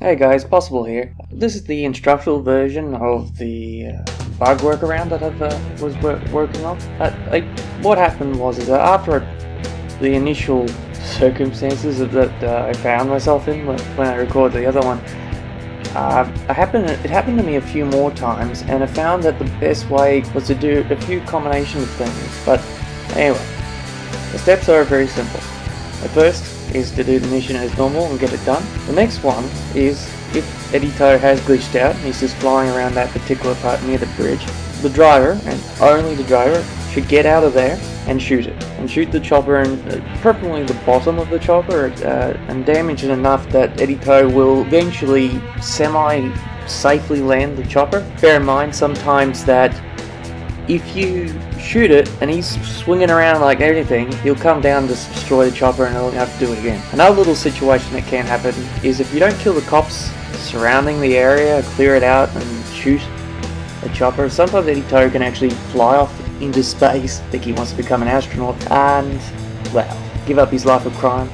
Hey guys, Possible here. This is the instructional version of the bug workaround that I was working on. What happened was that after the initial circumstances that I found myself in when I recorded the other one, it happened to me a few more times, and I found that the best way was to do a few combination of things. But anyway, the steps are very simple. The first is to do the mission as normal and get it done. The next one is if Editor has glitched out and he's just flying around that particular part near the bridge, the driver, and only the driver, should get out of there and shoot it. And shoot the chopper, and preferably the bottom of the chopper, and damage it enough that Editor will eventually safely land the chopper. Bear in mind sometimes that if you shoot it and he's swinging around like anything, he'll come down to destroy the chopper and he'll have to do it again. Another little situation that can happen is if you don't kill the cops surrounding the area, clear it out and shoot a chopper, sometimes Editor can actually fly off into space, think he wants to become an astronaut, and, well, give up his life of crime.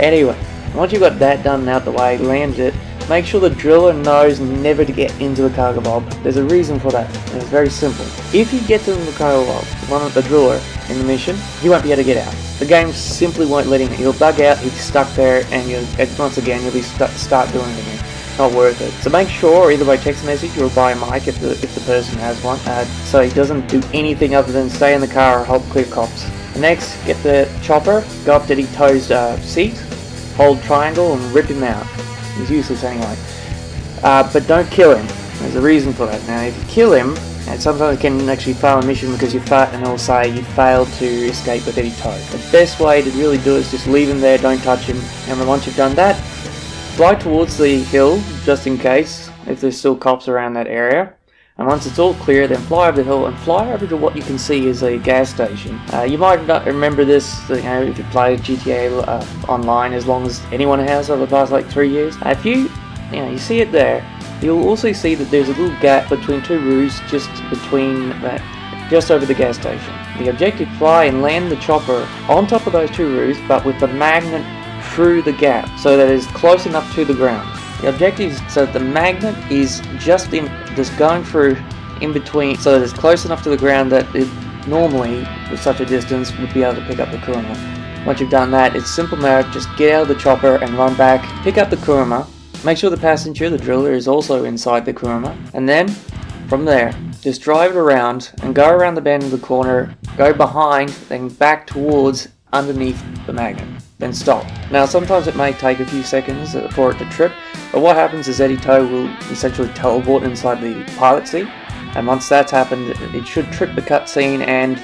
Anyway, once you've got that done and out the way, landed it, make sure the driller knows never to get into the cargobob. There's a reason for that, and it's very simple. If he gets into the cargobob, one of the driller in the mission, he won't be able to get out. The game simply won't let him. He'll bug out, he's stuck there, and once again you'll be start doing it again. Not worth it. So make sure, either by text message or by mic if the person has one, so he doesn't do anything other than stay in the car or help clear cops. Next, get the chopper, go up to Editor's seat, hold triangle and rip him out. He's useless anyway. But don't kill him. There's a reason for that. Now, if you kill him, and sometimes it can actually fail a mission because you fart and it'll say you failed to escape with Editor. The best way to really do it is just leave him there, don't touch him, and then once you've done that, fly towards the hill, just in case, if there's still cops around that area. And once it's all clear, then fly over the hill and fly over to what you can see is a gas station. You might not remember this, if you play GTA online, as long as anyone has over the past like 3 years. If you see it there, you'll also see that there's a little gap between two roofs, just over the gas station. The objective: fly and land the chopper on top of those two roofs, but with the magnet through the gap, so that it's close enough to the ground. The objective is so that the magnet is just going through in between, so that it's close enough to the ground that it normally, with such a distance, would be able to pick up the Kuruma. Once you've done that, it's simple matter, just get out of the chopper and run back, pick up the Kuruma, make sure the passenger, the driller, is also inside the Kuruma, and then, from there, just drive it around and go around the bend of the corner, go behind, then back towards underneath the magnet. Then stop. Now sometimes it may take a few seconds for it to trip, but what happens is Editor will essentially teleport inside the pilot seat, and once that's happened, it should trip the cutscene and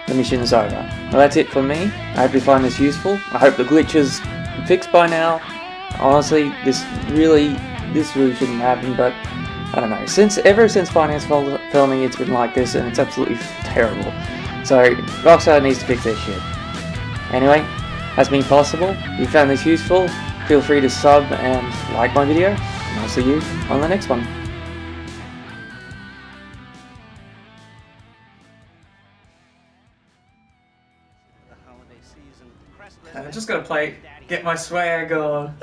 the mission is over. Well, that's it for me. I hope you find this useful. I hope the glitch is fixed by now. Honestly, this really shouldn't happen, but I don't know. Ever since Finance fell me, it's been like this, and it's absolutely terrible. So Rockstar needs to fix their shit. Anyway, that's been Possible. If you found this useful, feel free to sub and like my video, and I'll see you on the next one. I'm just gonna get my swag on.